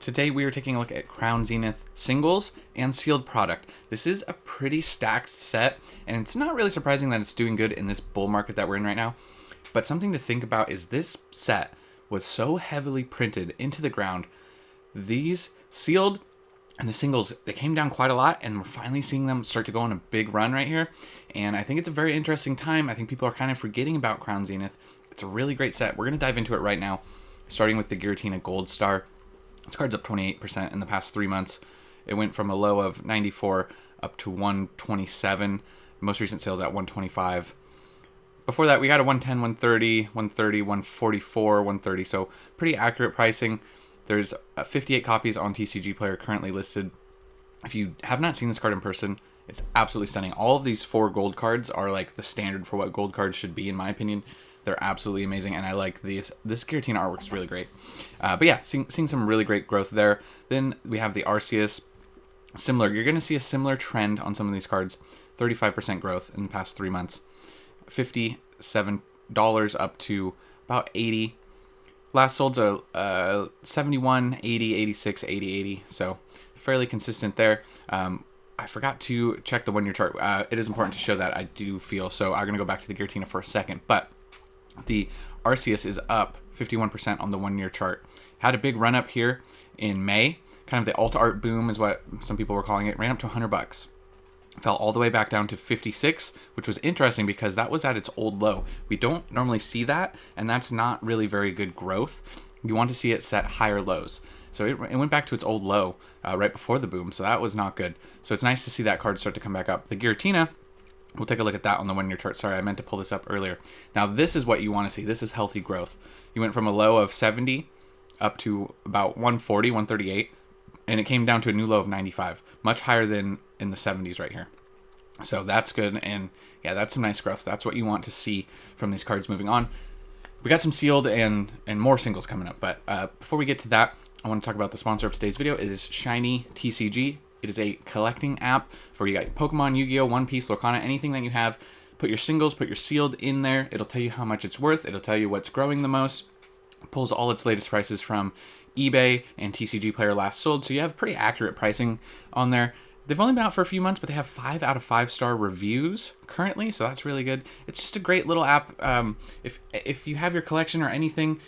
Today we are taking a look at Crown Zenith singles and sealed product. This is a pretty stacked set, and it's not really surprising that it's doing good in this bull market that we're in right now. But something to think about is this set was so heavily printed into the ground. These sealed and the singles, they came down quite a lot, and we're finally seeing them start to go on a big run right here. And I think it's a very interesting time. I think people are kind of forgetting about Crown Zenith. It's a really great set. We're going to dive into it right now, starting with the Giratina Gold Star. This card's up 28% in the past 3 months. It went from a low of 94 up to 127. Most recent sales at 125. Before that, we got a 110, 130, 130, 144, 130. So pretty accurate pricing. There's 58 copies on TCG Player currently listed. If you have not seen this card in person, it's absolutely stunning. All of these 4 gold cards are like the standard for what gold cards should be, in my opinion. They're absolutely amazing, and I like these. This Giratina artwork is really great. But yeah, seeing some really great growth there. Then we have the Arceus. Similar, you're going to see a similar trend on some of these cards. 35% growth in the past 3 months. $57 up to about 80. Last sold's a 71, 80, 86, 80, 80. So fairly consistent there. I forgot to check the 1-year chart. It is important to show that, I do feel. So I'm going to go back to the Giratina for a second. But the Arceus is up 51% on the 1-year chart. Had a big run up here in May. Kind of the alt art boom is what some people were calling it. Ran up to $100. Fell all the way back down to 56, which was interesting because that was at its old low. We don't normally see that, and that's not really very good growth. You want to see it set higher lows. So it went back to its old low right before the boom, so that was not good. So it's nice to see that card start to come back up. The Giratina, we'll take a look at that on the 1-year chart. Sorry, I meant to pull this up earlier. Now, this is what you want to see. This is healthy growth. You went from a low of 70 up to about 140, 138, and it came down to a new low of 95. Much higher than in the 70s right here. So that's good, and yeah, that's some nice growth. That's what you want to see from these cards moving on. We got some sealed and more singles coming up, but before we get to that, I want to talk about the sponsor of today's video. It is Shiny TCG. It is a collecting app for you got Pokemon, Yu-Gi-Oh, One Piece, Lorcana, anything that you have. Put your singles, put your sealed in there. It'll tell you how much it's worth. It'll tell you what's growing the most. It pulls all its latest prices from eBay and TCG Player last sold, so you have pretty accurate pricing on there. They've only been out for a few months, but they have 5 out of 5-star reviews currently, so that's really good. It's just a great little app. If you have your collection or anything,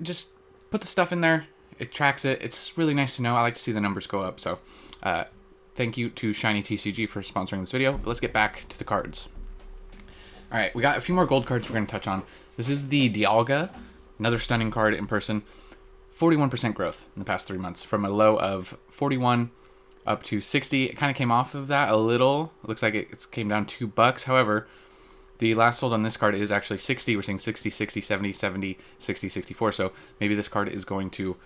just put the stuff in there. It tracks it. It's really nice to know. I like to see the numbers go up, so thank you to Shiny TCG for sponsoring this video. But let's get back to the cards. All right, we got a few more gold cards we're going to touch on. This is the Dialga, another stunning card in person. 41% growth in the past 3 months, from a low of 41 up to 60. It kind of came off of that a little. It looks like it came down $2. However, the last sold on this card is actually 60. We're seeing 60, 60, 70, 70, 60, 64. So maybe this card is going to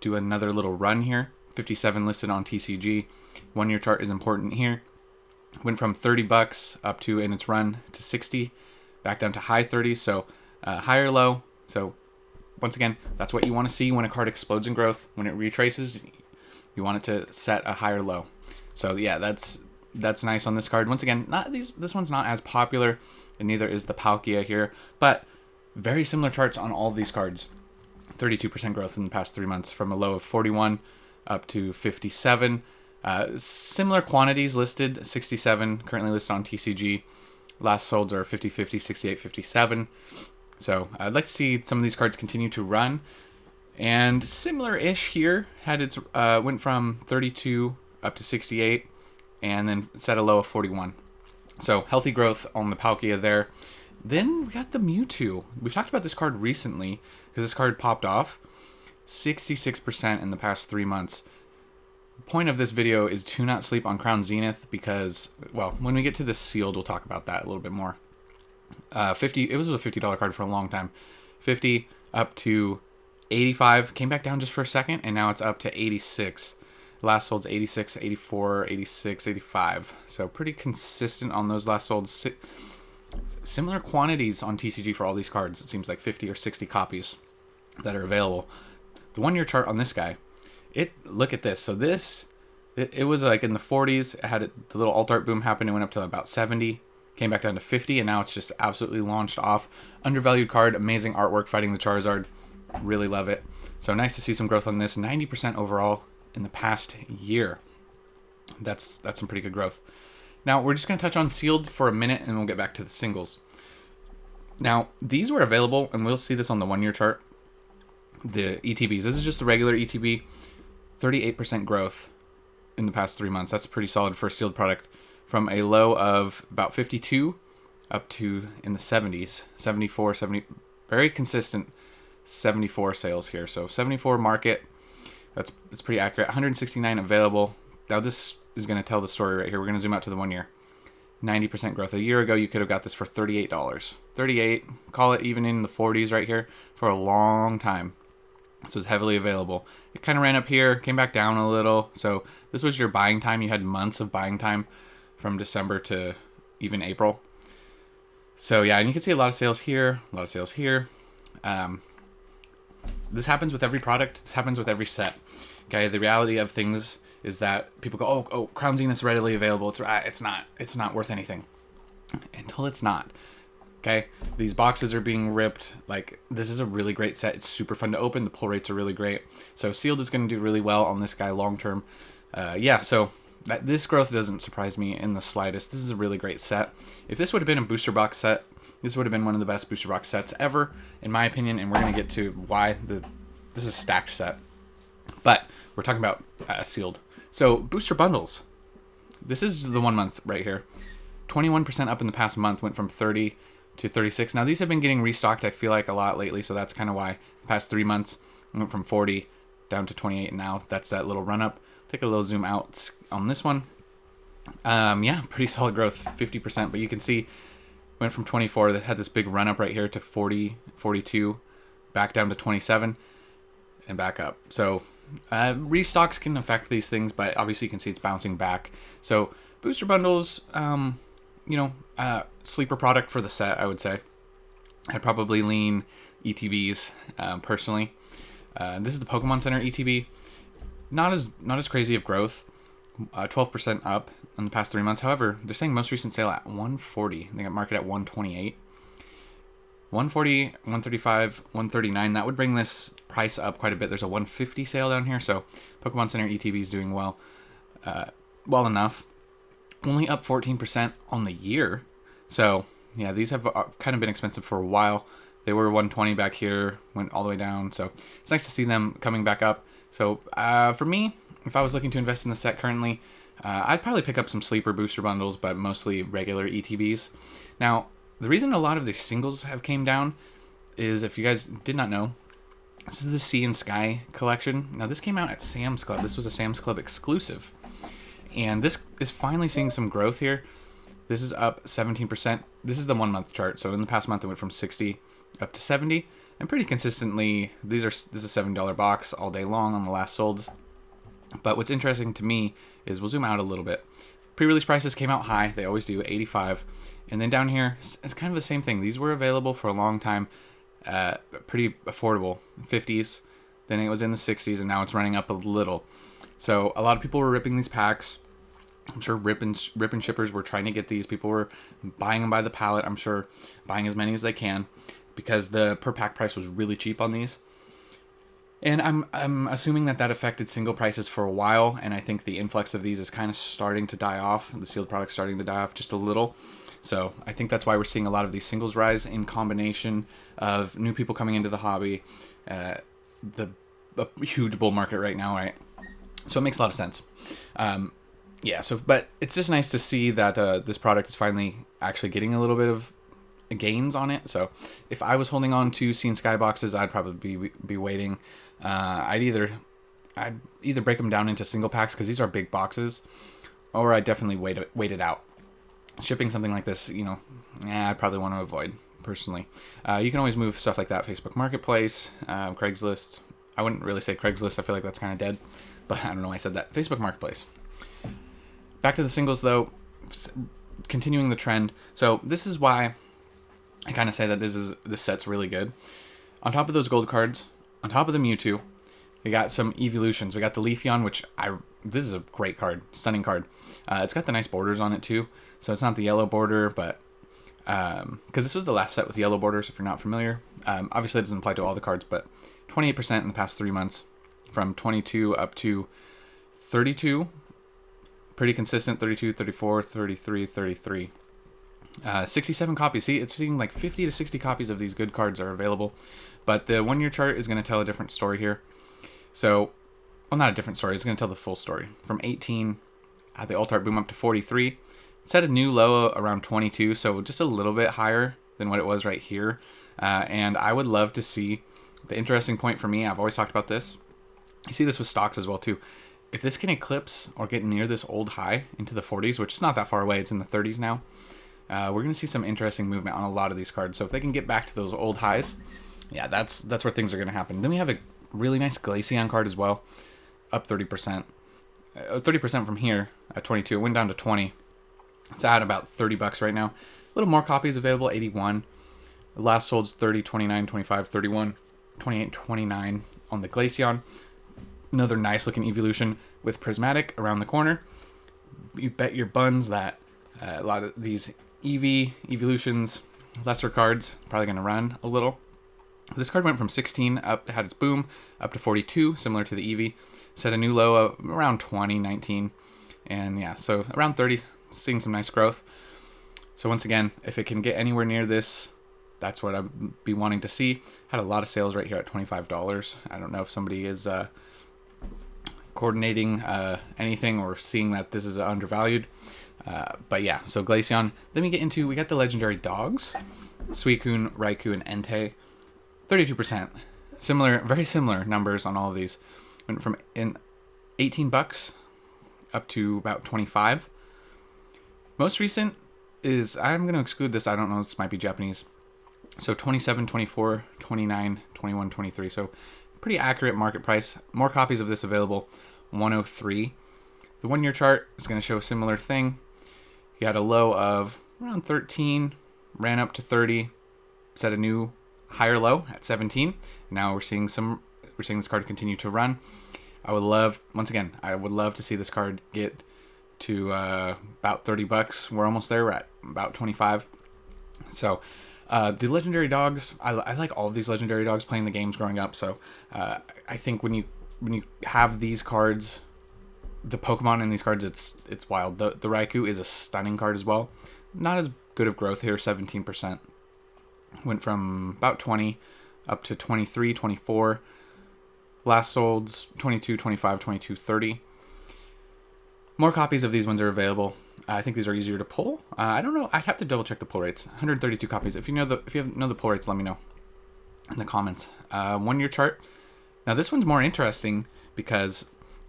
do another little run here. 57 listed on TCG. 1-year chart is important here. Went from $30 up to, in its run, to 60. Back down to high 30s. So higher low. So once again, that's what you want to see when a card explodes in growth. When it retraces, you want it to set a higher low. So yeah, that's nice on this card. Once again, this one's not as popular, and neither is the Palkia here, but very similar charts on all of these cards. 32% growth in the past 3 months, from a low of 41 up to 57. Similar quantities listed. 67 currently listed on TCG. Last solds are 50, 50, 68, 57. So I'd like to see some of these cards continue to run. And similar-ish here, had its went from 32 up to 68, and then set a low of 41. So healthy growth on the Palkia there. Then we got the Mewtwo. We've talked about this card recently because this card popped off. 66% in the past 3 months. The point of this video is to not sleep on Crown Zenith because, well, when we get to the sealed, we'll talk about that a little bit more. It was a $50 card for a long time. 50 up to 85, came back down just for a second, and now it's up to 86. Last sold's 86, 84, 86, 85. So pretty consistent on those last solds. Similar quantities on TCG for all these cards. It seems like 50 or 60 copies that are available. The 1-year chart on this guy, look at this. So it was like in the 40s. It had the little alt art boom happen. It went up to about 70. Came back down to 50, and now it's just absolutely launched off. Undervalued card, amazing artwork fighting the Charizard. Really love it. So nice to see some growth on this. 90% overall in the past year. That's some pretty good growth. Now we're just going to touch on sealed for a minute and we'll get back to the singles. Now these were available, and we'll see this on the 1 year chart. The ETBs. This is just the regular ETB. 38% growth in the past 3 months. That's pretty solid for a sealed product, from a low of about 52 up to in the 70s, 74, 70, very consistent 74 sales here. So 74 market, it's pretty accurate. 169 available. Now this is going to tell the story right here. We're going to zoom out to the 1 year. 90% growth. A year ago, you could have got this for $38. 38, call it even in the 40s right here, for a long time. This was heavily available. It kind of ran up here, came back down a little. So this was your buying time. You had months of buying time from December to even April. So yeah, and you can see a lot of sales here, a lot of sales here. This happens with every product. This happens with every set. Okay, the reality of things is that people go, oh, Crown Zenith's readily available. It's not worth anything until it's not. Okay, these boxes are being ripped. Like, this is a really great set. It's super fun to open. The pull rates are really great. So sealed is going to do really well on this guy long term. Yeah, so this growth doesn't surprise me in the slightest. This is a really great set. If this would have been a booster box set, this would have been one of the best booster box sets ever, in my opinion, and we're going to get to why this is a stacked set. But we're talking about sealed. So booster bundles. This is the 1 month right here. 21% up in the past month, went from 30 to 36. Now these have been getting restocked, I feel like, a lot lately, so that's kind of why the past 3 months went from 40 down to 28, and now that's that little run up. Take a little zoom out on this one. Yeah, pretty solid growth, 50%, but you can see went from 24 that had this big run up right here to 40, 42, back down to 27, and back up. So restocks can affect these things, but obviously you can see it's bouncing back. So booster bundles, sleeper product for the set, I would say. I'd probably lean ETBs personally. This is the Pokemon Center ETB. Not as crazy of growth, 12% up in the past 3 months. However, they're saying most recent sale at 140. They got market at 128. 140, 135, 139. That would bring this price up quite a bit. There's a 150 sale down here, so Pokemon Center ETB is doing well enough. Only up 14% on the year. So yeah, these have kind of been expensive for a while. They were 120 back here, went all the way down. So it's nice to see them coming back up. So for me, if I was looking to invest in the set currently, I'd probably pick up some sleeper booster bundles, but mostly regular ETBs. Now, the reason a lot of these singles have came down is, if you guys did not know, this is the Sea and Sky collection. Now, this came out at Sam's Club. This was a Sam's Club exclusive. And this is finally seeing some growth here. This is up 17%. This is the 1 month chart. So in the past month, it went from 60 up to 70. And pretty consistently, this is a $7 box all day long on the last solds. But what's interesting to me is, we'll zoom out a little bit. Pre-release prices came out high. They always do, 85. And then down here, it's kind of the same thing. These were available for a long time, pretty affordable, 50s. Then it was in the 60s, and now it's running up a little. So a lot of people were ripping these packs. I'm sure rip and shippers were trying to get these. People were buying them by the pallet. I'm sure buying as many as they can, because the per pack price was really cheap on these. And I'm assuming that affected single prices for a while, and I think the influx of these is kind of starting to die off. The sealed product's starting to die off just a little. So I think that's why we're seeing a lot of these singles rise, in combination of new people coming into the hobby, a huge bull market right now, right? So it makes a lot of sense. Yeah, but it's just nice to see that this product is finally actually getting a little bit of gains on it. So if I was holding on to Sea and Sky boxes, I'd probably be waiting. I'd either break them down into single packs, because these are big boxes, or I'd definitely wait it out. Shipping something like this, I'd probably want to avoid, personally. You can always move stuff like that, Facebook Marketplace, Craigslist. I wouldn't really say Craigslist. I feel like that's kind of dead, but I don't know why I said that. Facebook Marketplace. Back to the singles, though, continuing the trend. So this is why I kind of say that this set's really good. On top of those gold cards, on top of the Mewtwo, we got some evolutions. We got the Leafeon, which this is a great card, stunning card. It's got the nice borders on it too. So it's not the yellow border, but because this was the last set with yellow borders, if you're not familiar. Obviously, it doesn't apply to all the cards, but 28% in the past 3 months, from 22 up to 32. Pretty consistent, 32, 34, 33, 33. 67 copies. See, it's seeing like 50 to 60 copies of these good cards are available. But the 1 year chart is going to tell a different story here. So, well, not a different story. It's going to tell the full story. From 18, the alt art boom up to 43. It's at a new low around 22, so just a little bit higher than what it was right here. And I would love to see, the interesting point for me, I've always talked about this. You see this with stocks as well too. If this can eclipse or get near this old high into the 40s, which is not that far away, it's in the 30s now, we're going to see some interesting movement on a lot of these cards. So if they can get back to those old highs, yeah, that's where things are going to happen. Then we have a really nice Glaceon card as well, up 30%. 30% from here at 22. It went down to 20. It's at about $30 right now. A little more copies available, 81. The last sold's 30, 29, 25, 31, 28, 29 on the Glaceon. Another nice looking evolution with Prismatic around the corner. You bet your buns that a lot of these Eevee evolutions, lesser cards, probably going to run a little. This card went from 16 up, had its boom, up to 42, similar to the Eevee. Set a new low of around 20, 19. And yeah, so around 30, seeing some nice growth. So once again, if it can get anywhere near this, that's what I'd be wanting to see. Had a lot of sales right here at $25. I don't know if somebody is coordinating anything or seeing that this is undervalued. But yeah, so Glaceon. Then we got the legendary dogs. Suicune, Raikou, and Entei. 32%. Very similar numbers on all of these. Went from $18 up to about 25. Most recent is, I'm going to exclude this, I don't know, this might be Japanese. So 27, 24, 29, 21, 23. So pretty accurate market price. More copies of this available, 103. The 1 year chart is going to show a similar thing. You had a low of around 13, ran up to 30, set a new higher low at 17. Now we're seeing this card continue to run. I would love to see this card get to about $30. We're almost there. We're at about 25. So the legendary dogs, I like all of these legendary dogs playing the games growing up. So I think when you have these cards, the Pokemon in these cards, it's wild. The Raikou is a stunning card as well. Not as good of growth here, 17%. Went from about 20 up to 23, 24. Last sold's 22, 25, 22, 30. More copies of these ones are available. I think these are easier to pull. I don't know. I'd have to double check the pull rates. 132 copies. If you know the pull rates, let me know in the comments. 1 year chart. Now this one's more interesting because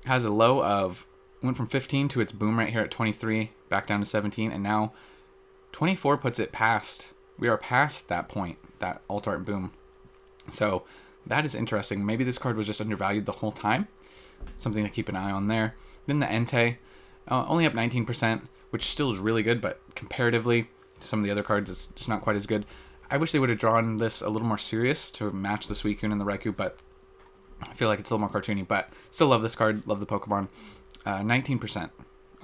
it has a low of, went from 15 to its boom right here at 23, back down to 17, and now 24 puts it past. We are past that point, that alt art boom. So that is interesting. Maybe this card was just undervalued the whole time. Something to keep an eye on there. Then the Entei, only up 19%, which still is really good, but comparatively to some of the other cards, it's just not quite as good. I wish they would have drawn this a little more serious to match the Suicune and the Raikou, but I feel like it's a little more cartoony. But still love this card, love the Pokemon. 19%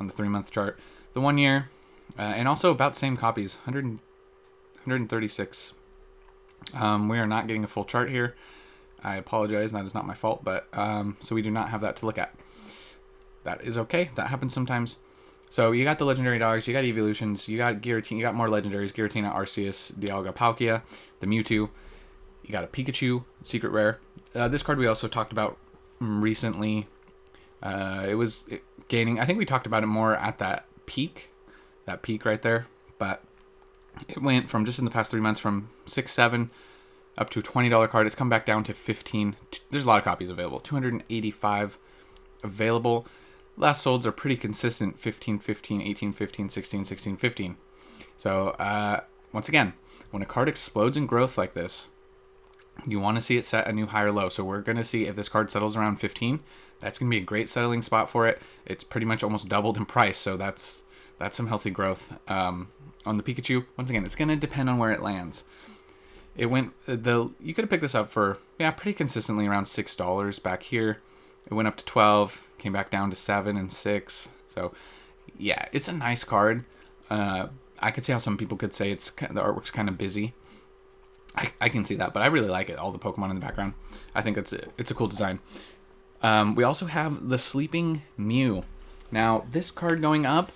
on the 3 month chart. The 1 year, and also about the same copies, 136. We are not getting a full chart here. I apologize, that is not my fault, but so we do not have that to look at. That is okay, that happens sometimes. So you got the legendary dogs, you got evolutions, you got Giratina, you got more legendaries, Giratina, Arceus, Dialga, Palkia, the Mewtwo, you got a Pikachu, secret rare. This card we also talked about recently. It was gaining, I think we talked about it more at that peak right there, but it went from just in the past 3 months from 6, 7 up to a $20 card. It's come back down to 15. There's a lot of copies available. 285 available. Last solds are pretty consistent. 15, 15, 18, 15, 16, 16, 15. So once again, when a card explodes in growth like this, you want to see it set a new higher low. So we're going to see if this card settles around 15. That's going to be a great settling spot for it. It's pretty much almost doubled in price. So that's some healthy growth. On the Pikachu, once again, it's going to depend on where it lands. It went, you could have picked this up for, pretty consistently around $6 back here. It went up to 12, came back down to 7 and 6. So, yeah, it's a nice card. I could see how some people could say the artwork's kind of busy. I can see that, but I really like it. All the Pokemon in the background. I think it's a cool design. We also have the Sleeping Mew. Now, this card going up,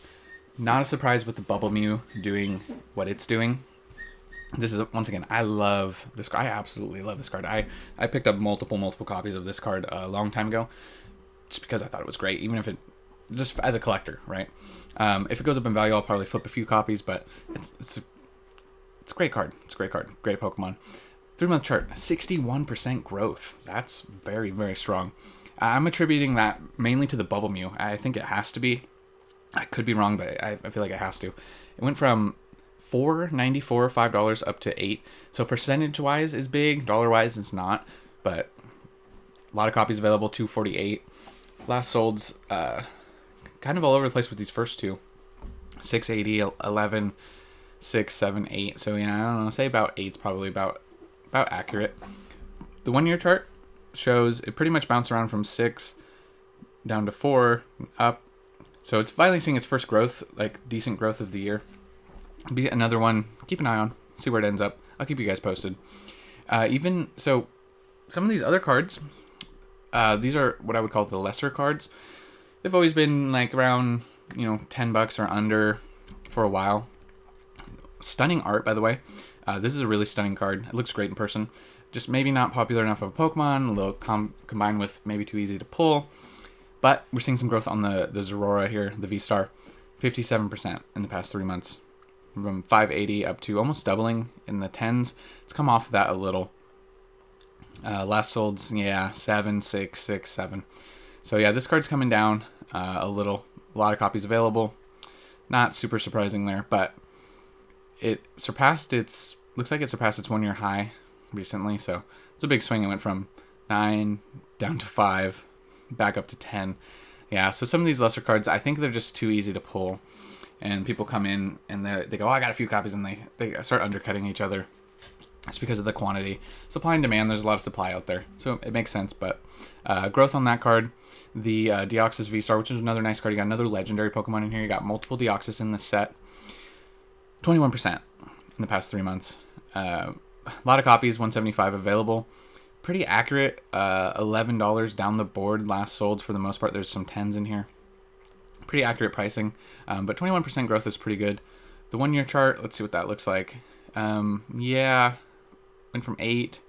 not a surprise with the Bubble Mew doing what it's doing. This is, once again, I love this card. I absolutely love this card. I picked up multiple copies of this card a long time ago just because I thought it was great, even if it, just as a collector, right? If it goes up in value, I'll probably flip a few copies, but it's a great card. It's a great card. Great Pokemon. 3-month chart, 61% growth. That's very, very strong. I'm attributing that mainly to the Bubble Mew. I think it has to be. I could be wrong, but I feel like it has to. It went from $4.94, $5 up to $8. So percentage-wise is big. Dollar-wise it's not. But a lot of copies available, 248. Last sold's kind of all over the place with these first two. 680, 11, 6, 7, 8. So, yeah, I don't know. Say about 8's probably about accurate. The 1-year chart shows it pretty much bounced around from 6 down to 4 up. So it's finally seeing its first growth, like decent growth of the year. Be another one. Keep an eye on. See where it ends up. I'll keep you guys posted. Even so, some of these other cards, these are what I would call the lesser cards. They've always been like around, $10 or under for a while. Stunning art, by the way. This is a really stunning card. It looks great in person. Just maybe not popular enough of a Pokemon, a little combined with maybe too easy to pull. But we're seeing some growth on the Zorora here, the V-Star. 57% in the past 3 months. From 580 up to almost doubling in the 10s. It's come off of that a little. Last sold's, 7, 6, 6, 7. So yeah, this card's coming down a little. A lot of copies available. Not super surprising there, but it looks like it surpassed its 1-year high recently. So it's a big swing. It went from 9 down to 5, back up to 10. Yeah, so some of these lesser cards, I think they're just too easy to pull. And people come in and they go, I got a few copies, and they start undercutting each other. It's because of the quantity. Supply and demand, there's a lot of supply out there. So it makes sense, but growth on that card. The Deoxys V-Star, which is another nice card. You got another legendary Pokemon in here. You got multiple Deoxys in this set. 21% in the past 3 months. A lot of copies, 175 available. Pretty accurate. $11 down the board last sold for the most part. There's some 10s in here. Pretty accurate pricing. But 21% growth is pretty good. The 1-year chart, let's see what that looks like. Went from 8,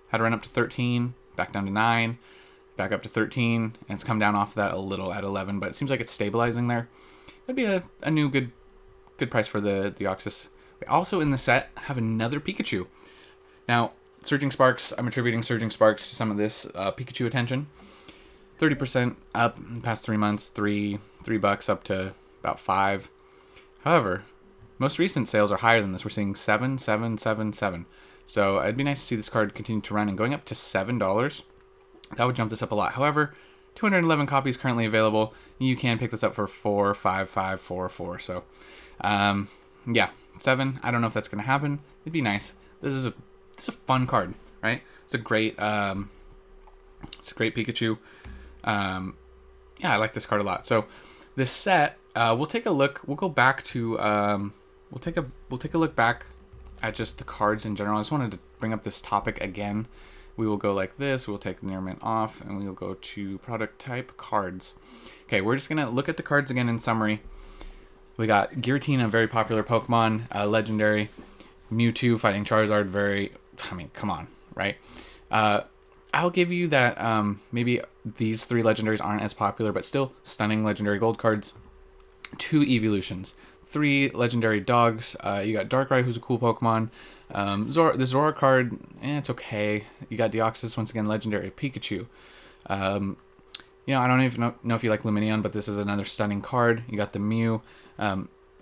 had to run up to 13, back down to 9, back up to 13, and it's come down off that a little at 11, but it seems like it's stabilizing there. That'd be a new good price for the Deoxys. We also in the set have another Pikachu. Now, Surging Sparks, I'm attributing Surging Sparks to some of this Pikachu attention. 30% up in the past 3 months, $3 up to about 5. However, most recent sales are higher than this. We're seeing 7, 7, 7, 7. So it'd be nice to see this card continue to run, and going up to $7. That would jump this up a lot. However, 211 copies currently available. You can pick this up for 4, 5, 5, 4, 4. So, 7. I don't know if that's going to happen. It'd be nice. It's a fun card, right? It's a great Pikachu. I like this card a lot. So this set, we'll take a look. We'll go back to we'll take a look back at just the cards in general. I just wanted to bring up this topic again. We will go like this. We'll take near mint off, and we will go to product type cards. Okay, we're just gonna look at the cards again in summary. We got Giratina, very popular Pokemon, legendary. Mewtwo fighting Charizard, come on, right? I'll give you that maybe these 3 legendaries aren't as popular, but still stunning legendary gold cards. 2 evolutions, 3 legendary dogs. You got Darkrai, who's a cool Pokemon. The Zora card, it's okay. You got Deoxys, once again, legendary Pikachu. I don't even know if you like Lumineon, but this is another stunning card. You got the Mew.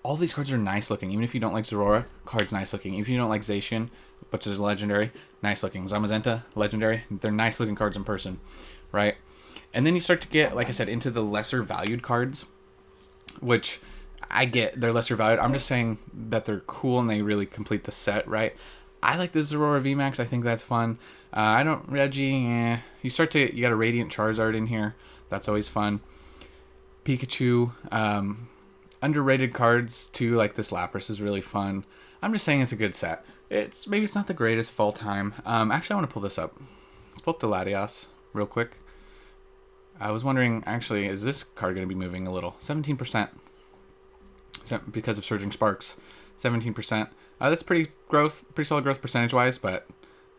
All these cards are nice looking. Even if you don't like Zorora, card's nice looking. Even if you don't like Zacian, which is legendary, nice looking. Zamazenta, legendary. They're nice looking cards in person, right? And then you start to get, like I said, into the lesser valued cards, which I get they're lesser valued. I'm just saying that they're cool and they really complete the set, right? I like the Zorora VMAX. I think that's fun. Reggie, you got a Radiant Charizard in here. That's always fun. Pikachu, underrated cards too, like this Lapras is really fun. I'm just saying it's a good set. maybe it's not the greatest of all time. Actually, I want to pull this up. Let's pull up the Latias real quick. I was wondering, actually, is this card going to be moving a little? 17%. Because of Surging Sparks. 17%. That's pretty solid growth percentage-wise, but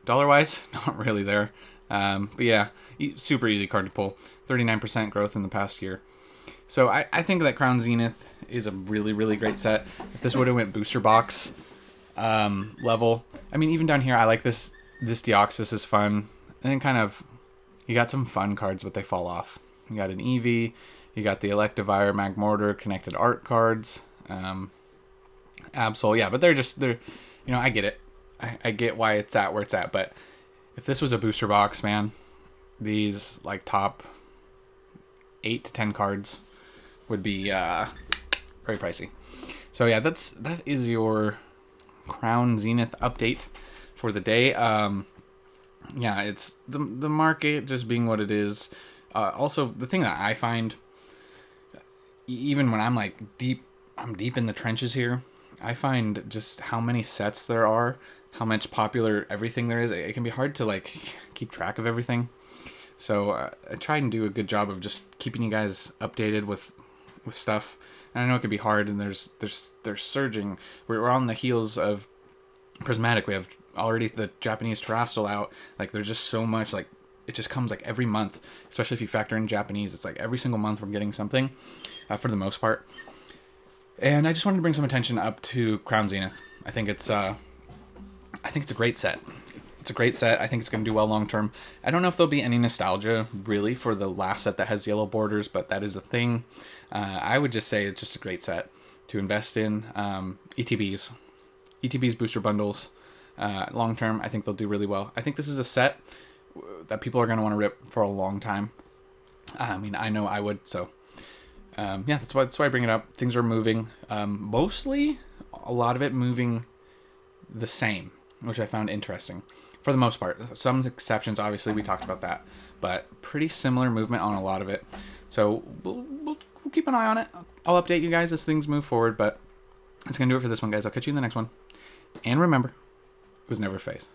dollar-wise, not really there. But yeah, super easy card to pull. 39% growth in the past year. So I think that Crown Zenith is a really, really great set. If this would have went booster box level, I mean, even down here, I like this. This Deoxys is fun. And then kind of, you got some fun cards, but they fall off. You got an Eevee. You got the Electivire, Magmortar, Connected Art cards. Absol, yeah, but they're, you know, I get it. I get why it's at where it's at, but if this was a booster box, man, these like top 8 to 10 cards would be very pricey. So yeah, that is your Crown Zenith update for the day. Yeah, it's the market just being what it is. Also, the thing that I find, even when I'm like deep in the trenches here, I find just how many sets there are, how much popular everything there is. It can be hard to like keep track of everything. So I try and do a good job of just keeping you guys updated with stuff. And I know it can be hard, and there's surging. We're on the heels of Prismatic. We have already the Japanese Terrestrial out. Like, there's just so much, like, it just comes like every month, especially if you factor in Japanese. It's like every single month we're getting something, for the most part. And I just wanted to bring some attention up to Crown Zenith. I think it's a great set. It's a great set. I think it's going to do well long term. I don't know if there'll be any nostalgia really for the last set that has yellow borders, but that is a thing. I would just say it's just a great set to invest in. ETBs booster bundles, long term. I think they'll do really well. I think this is a set that people are going to want to rip for a long time. I mean, I know I would. So yeah, that's why I bring it up. Things are moving. Mostly, a lot of it moving the same, which I found interesting. For the most part. Some exceptions, obviously, we talked about that. But pretty similar movement on a lot of it. So we'll keep an eye on it. I'll update you guys as things move forward. But that's going to do it for this one, guys. I'll catch you in the next one. And remember, it was never a phase.